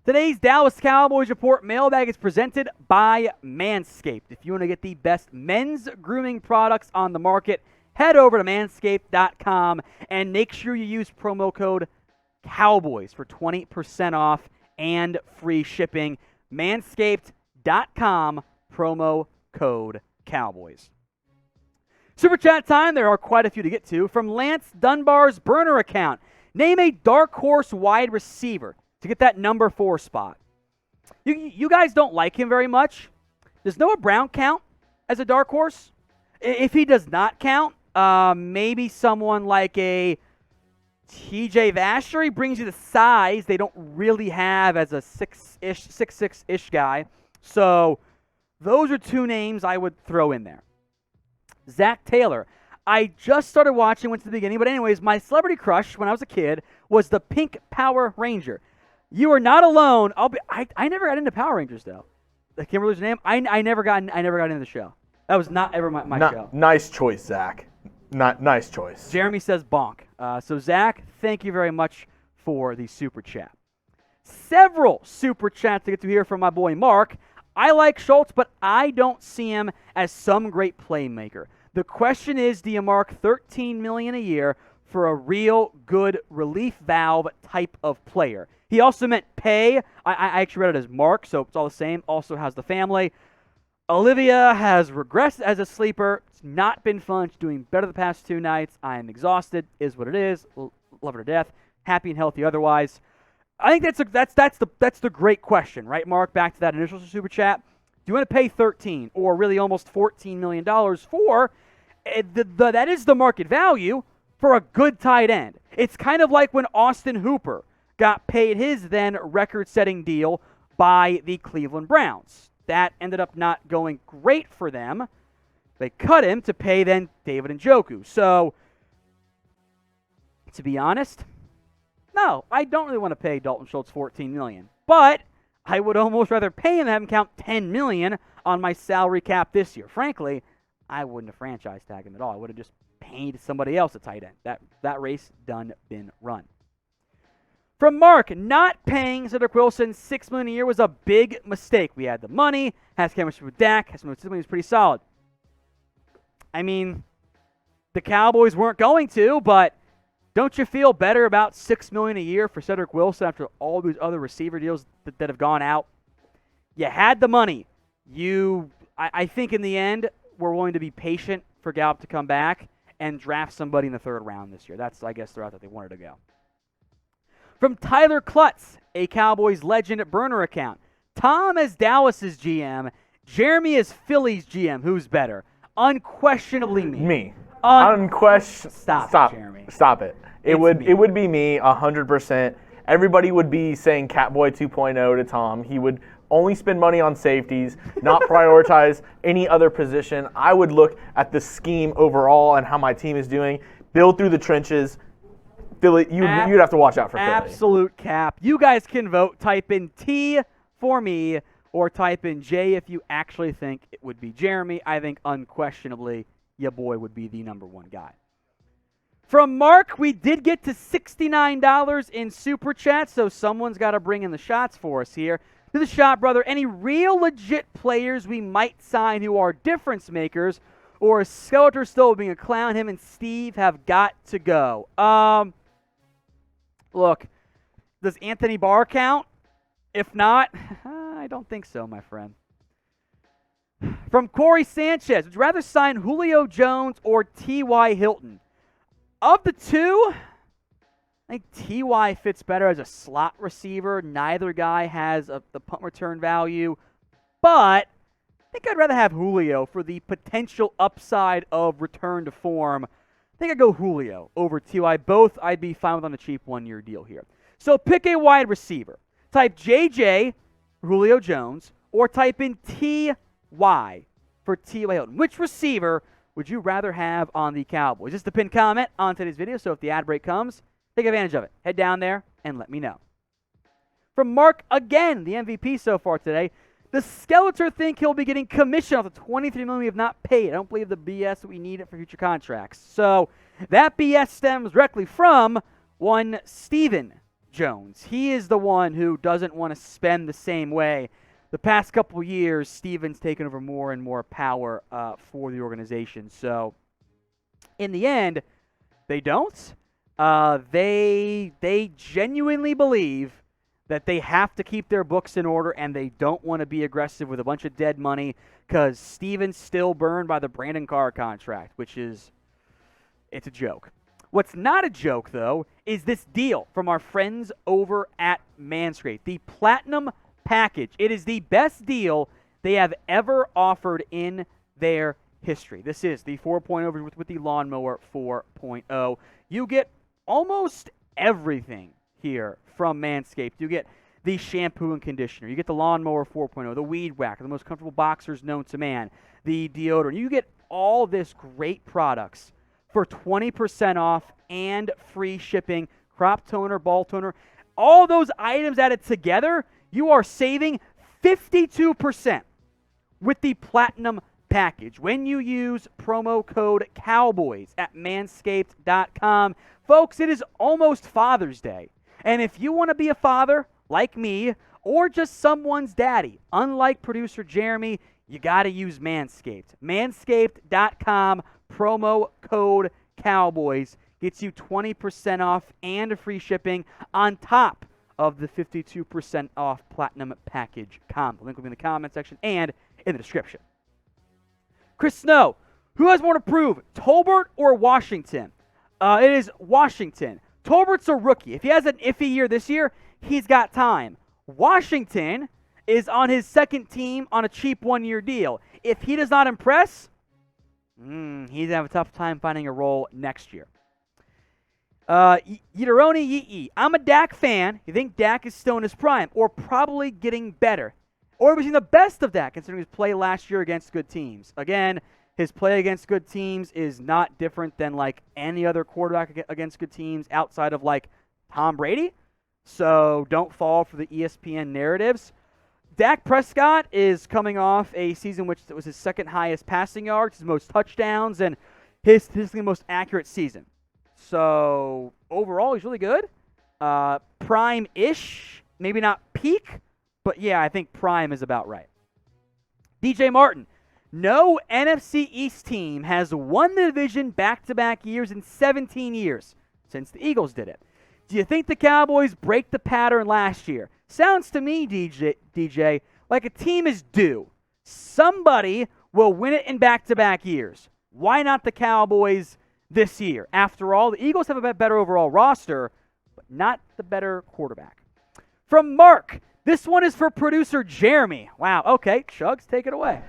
Today's Dallas Cowboys Report mailbag is presented by Manscaped. If you want to get the best men's grooming products on the market, head over to manscaped.com and make sure you use promo code COWBOYS for 20% off and free shipping. Manscaped.com, promo code COWBOYS. Super chat time. There are quite a few to get to. From Lance Dunbar's burner account, name a dark horse wide receiver to get that number 4 spot. You guys don't like him very much. Does Noah Brown count as a dark horse? If he does not count, maybe someone like a TJ Vasher. He brings you the size they don't really have as a 6'6"-ish guy. So those are 2 names I would throw in there. Zach Taylor. I just started watching, went to the beginning, but anyways, my celebrity crush when I was a kid was the Pink Power Ranger. You are not alone. I never got into Power Rangers though. I can't remember his name. I never got into the show. That was not ever my show. Nice choice, Zach. Nice choice. Jeremy says bonk. So Zach, thank you very much for the super chat. Several super chats to get to hear from my boy Mark. I like Schultz, but I don't see him as some great playmaker. The question is, do you mark $13 million a year for a real good relief valve type of player? He also meant pay. I actually read it as Mark, so it's all the same. Also has the family. Olivia has regressed as a sleeper. It's not been fun. She's doing better the past 2 nights. I am exhausted. Is what it is. Love her to death. Happy and healthy otherwise. I think that's the great question, right, Mark? Back to that initial super chat. Do you want to pay $13 or really almost $14 million for that is the market value for a good tight end? It's kind of like when Austin Hooper got paid his then record-setting deal by the Cleveland Browns. That ended up not going great for them. They cut him to pay then David Njoku. So, to be honest, no, I don't really want to pay Dalton Schultz $14 million. But I would almost rather pay him than have him count $10 million on my salary cap this year. Frankly, I wouldn't have franchise tagged him at all. I would have just paid somebody else a tight end. That race done been run. From Mark, not paying Cedrick Wilson $6 million a year was a big mistake. We had the money, has chemistry with Dak, has $6 million was pretty solid. I mean, the Cowboys weren't going to, but don't you feel better about $6 million a year for Cedrick Wilson after all these other receiver deals that have gone out? You had the money. I think in the end, we're willing to be patient for Gallup to come back and draft somebody in the 3rd round this year. That's, I guess, the route that they wanted to go. From Tyler Klutz, a Cowboys legend at burner account. Tom as Dallas's GM, Jeremy as Philly's GM. Who's better? Unquestionably me. Me. Stop, Jeremy. Stop it. It would be me 100%. Everybody would be saying Catboy 2.0 to Tom. He would only spend money on safeties, not prioritize any other position. I would look at the scheme overall and how my team is doing, build through the trenches. Philly, you'd have to watch out for Philly. Absolute cap. You guys can vote. Type in T for me or type in J if you actually think it would be Jeremy. I think unquestionably your boy would be the number 1 guy. From Mark, we did get to $69 in Super Chat, so someone's got to bring in the shots for us here. To the shot, brother, any real legit players we might sign who are difference makers, or is Skeletor still being a clown? Him and Steve have got to go. Look, does Anthony Barr count? If not, I don't think so, my friend. From Corey Sanchez, would you rather sign Julio Jones or T.Y. Hilton? Of the 2, I think T.Y. fits better as a slot receiver. Neither guy has the punt return value. But I think I'd rather have Julio for the potential upside of return to form. I think I'd go Julio over T.Y. Both I'd be fine with on a cheap 1-year deal here. So pick a wide receiver. Type JJ for Julio Jones or type in T.Y. for T.Y. Hilton. Which receiver would you rather have on the Cowboys? Just a pinned comment on today's video, so if the ad break comes, take advantage of it. Head down there and let me know. From Mark, again, the MVP so far today, the Skeletor think he'll be getting commission off the $23 million we have not paid. I don't believe the BS that we need it for future contracts. So that BS stems directly from one Steven Jones. He is the one who doesn't want to spend the same way. The past couple of years, Steven's taken over more and more power for the organization. So, in the end, they don't. They genuinely believe that they have to keep their books in order, and they don't want to be aggressive with a bunch of dead money because Steven's still burned by the Brandon Carr contract, which is, it's a joke. What's not a joke, though, is this deal from our friends over at Manscaped, the Platinum Package. It is the best deal they have ever offered in their history. This is the 4.0 with the Lawnmower 4.0. You get almost everything here from Manscaped. You get the shampoo and conditioner. You get the Lawnmower 4.0, the Weed Whacker, the most comfortable boxers known to man, the deodorant. You get all this great products for 20% off and free shipping, crop toner, ball toner. All those items added together, you are saving 52% with the Platinum Package when you use promo code COWBOYS at manscaped.com. Folks, it is almost Father's Day. And if you want to be a father like me or just someone's daddy, unlike producer Jeremy, you got to use Manscaped. Manscaped.com, promo code COWBOYS gets you 20% off and free shipping on top of the 52% off Platinum Package combo. The link will be in the comment section and in the description. Chris Snow, who has more to prove, Tolbert or Washington? It is Washington. Tolbert's a rookie. If he has an iffy year this year, he's got time. Washington is on his second team on a cheap one-year deal. If he does not impress, he's going to have a tough time finding a role next year. Yideroni Yee. I'm a Dak fan. You think Dak is still in his prime or probably getting better? Or was he the best of Dak considering his play last year against good teams? Again, his play against good teams is not different than like any other quarterback against good teams outside of like Tom Brady. So don't fall for the ESPN narratives. Dak Prescott is coming off a season which was his second highest passing yards, his most touchdowns, and his most accurate season. So overall, he's really good. Prime-ish, maybe not peak, but yeah, I think prime is about right. DJ Martin. No NFC East team has won the division back-to-back years in 17 years since the Eagles did it. Do you think the Cowboys break the pattern last year? Sounds to me, DJ, like a team is due. Somebody will win it in back-to-back years. Why not the Cowboys this year? After all, the Eagles have a better overall roster, but not the better quarterback. From Mark, this one is for producer Jeremy. Wow, okay, Chugs, take it away.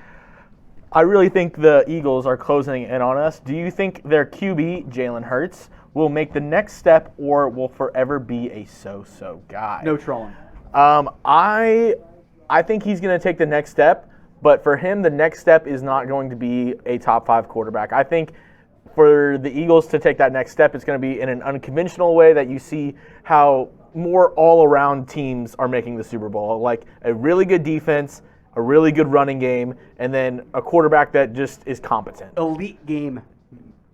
I really think the Eagles are closing in on us. Do you think their QB, Jalen Hurts, will make the next step or will forever be a so-so guy? No trolling. I think he's going to take the next step, but for him, the next step is not going to be a top 5 quarterback. I think for the Eagles to take that next step, it's going to be in an unconventional way that you see how more all-around teams are making the Super Bowl, like a really good defense, a really good running game, and then a quarterback that just is competent. Elite game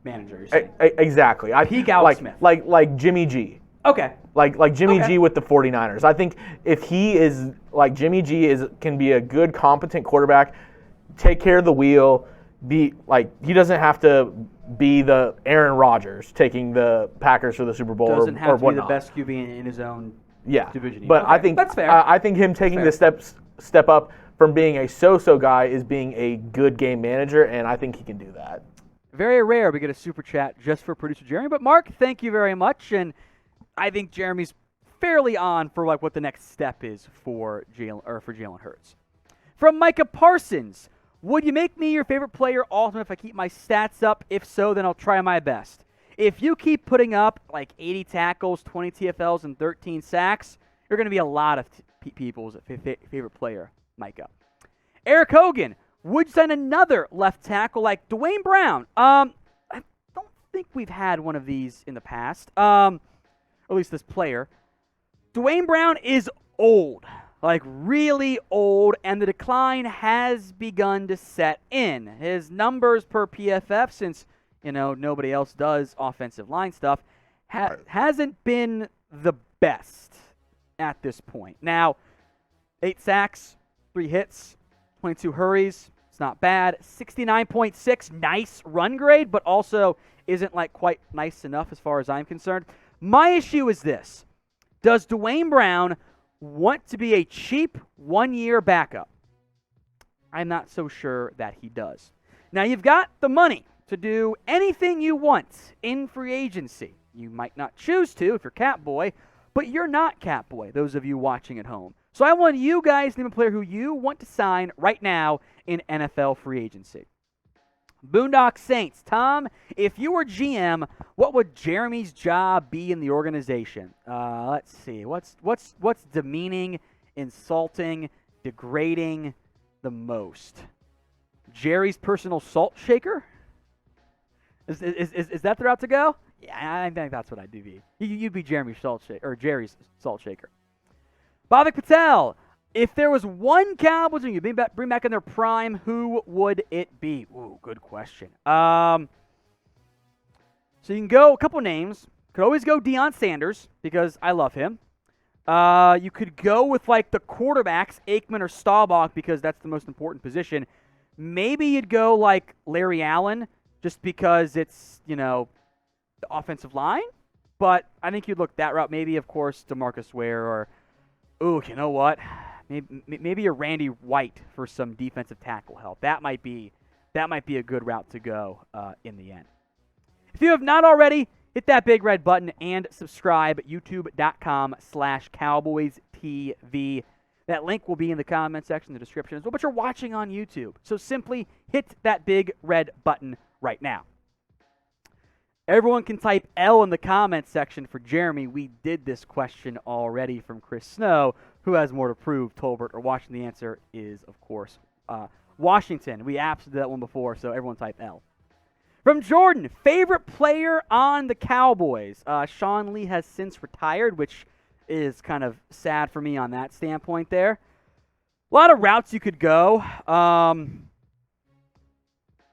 manager. Exactly. Peak Alex Smith. Like Jimmy G. Okay. Like Jimmy G with the 49ers. I think if he is like Jimmy G can be a good, competent quarterback, take care of the wheel, he doesn't have to be the Aaron Rodgers taking the Packers to the Super Bowl doesn't have to whatnot. be the best QB in his own division. But okay. I think that's fair. I think him taking the step up from being a so-so guy is being a good game manager, and I think he can do that. Very rare we get a super chat just for producer Jeremy, but Mark, thank you very much, and I think Jeremy's fairly on for like what the next step is for Jalen Hurts. From Micah Parsons, would you make me your favorite player ultimate if I keep my stats up? If so, then I'll try my best. If you keep putting up like 80 tackles, 20 TFLs, and 13 sacks, you're going to be a lot of people's favorite player, Micah. Eric Hogan, would you sign another left tackle like Duane Brown? I don't think we've had one of these in the past, or at least this player. Duane Brown is old, like really old, and the decline has begun to set in. His numbers per PFF, since nobody else does offensive line stuff, hasn't been the best at this point. Now, 8 sacks, 3 hits, 22 hurries. It's not bad. 69.6, nice run grade, but also isn't like quite nice enough as far as I'm concerned. My issue is this. Does Duane Brown want to be a cheap one-year backup? I'm not so sure that he does. Now, you've got the money to do anything you want in free agency. You might not choose to if you're Catboy, but you're not Catboy, those of you watching at home. So I want you guys to name a player who you want to sign right now in NFL free agency. Boondock Saints. Tom, if you were GM, what would Jeremy's job be in the organization? Let's see. What's demeaning, insulting, degrading the most? Jerry's personal salt shaker? Is that the route to go? Yeah, I think that's what I'd do. You'd be Jeremy's salt shaker or Jerry's salt shaker. Bhavik Patel. If there was one Cowboys you bring back in their prime, who would it be? Ooh, good question. So you can go a couple names. Could always go Deion Sanders because I love him. You could go with like the quarterbacks, Aikman or Staubach, because that's the most important position. Maybe you'd go like Larry Allen just because it's, the offensive line. But I think you'd look that route. Maybe, of course, DeMarcus Ware or, you know what? Maybe a Randy White for some defensive tackle help. That might be a good route to go in the end. If you have not already, hit that big red button and subscribe at youtube.com/CowboysTV. That link will be in the comment section, the description as well, but you're watching on YouTube. So simply hit that big red button right now. Everyone can type L in the comment section for Jeremy. We did this question already from Chris Snow. Who has more to prove, Tolbert or Washington? The answer is, of course, Washington. We absolutely did that one before, so everyone type L. From Jordan, favorite player on the Cowboys. Sean Lee has since retired, which is kind of sad for me on that standpoint there. A lot of routes you could go. Kind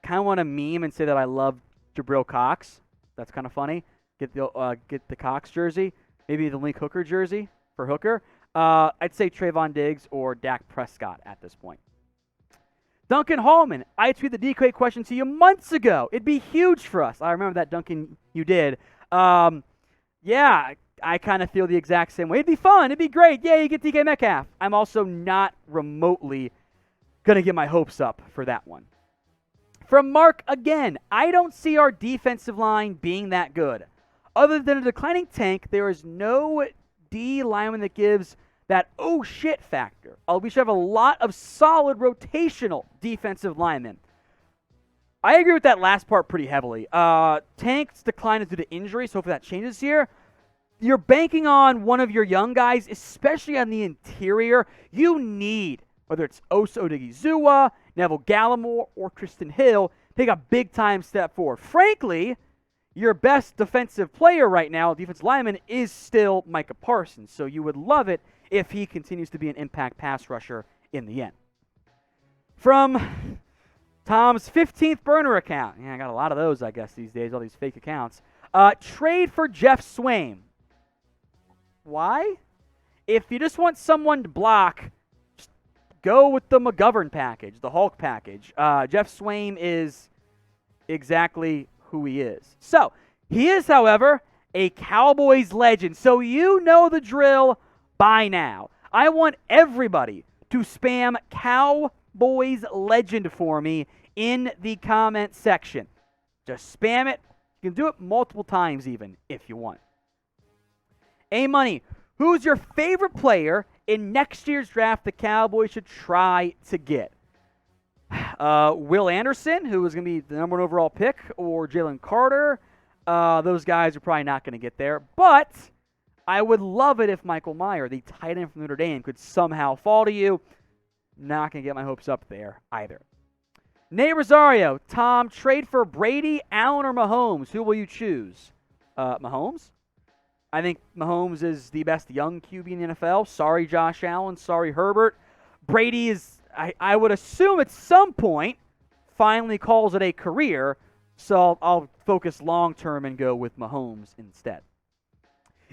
of want to meme and say that I love Jabril Cox. That's kind of funny. Get the Cox jersey. Maybe the Link Hooker jersey for Hooker. I'd say Trayvon Diggs or Dak Prescott at this point. Duncan Hallman, I tweeted the DK question to you months ago. It'd be huge for us. I remember that, Duncan, you did. Yeah, I kind of feel the exact same way. It'd be fun. It'd be great. Yeah, you get DK Metcalf. I'm also not remotely going to get my hopes up for that one. From Mark again, I don't see our defensive line being that good. Other than a declining tank, there is no D lineman that gives that oh shit factor. We should have a lot of solid rotational defensive linemen. I agree with that last part pretty heavily. Tank's decline is due to injury, so hopefully that changes here. You're banking on one of your young guys, especially on the interior. You need, whether it's Osa Odigizua, Neville Gallimore, or Tristan Hill, take a big-time step forward. Frankly, your best defensive player right now, defensive lineman, is still Micah Parsons. So you would love it if he continues to be an impact pass rusher in the end. From Tom's 15th burner account. Yeah, I got a lot of those, I guess, these days, all these fake accounts. Trade for Jeff Swaim. Why? If you just want someone to block, just go with the McGovern package, the Hulk package. Jeff Swaim is exactly who he is. So, he is, however, a Cowboys legend. So you know the drill by now. I want everybody to spam Cowboys legend for me in the comment section. Just spam it. You can do it multiple times even if you want. A-Money, who's your favorite player in next year's draft the Cowboys should try to get? Will Anderson, who is going to be the number 1 overall pick, or Jalen Carter. Those guys are probably not going to get there. But I would love it if Michael Mayer, the tight end from Notre Dame, could somehow fall to you. Not going to get my hopes up there either. Nate Rosario, Tom, trade for Brady, Allen, or Mahomes. Who will you choose? Mahomes? I think Mahomes is the best young QB in the NFL. Sorry, Josh Allen. Sorry, Herbert. Brady is, I would assume at some point, finally calls it a career. So I'll focus long-term and go with Mahomes instead.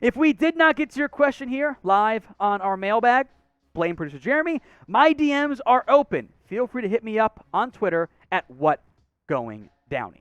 If we did not get to your question here live on our mailbag, blame producer Jeremy. My DMs are open. Feel free to hit me up on Twitter at WhatGoingDowney.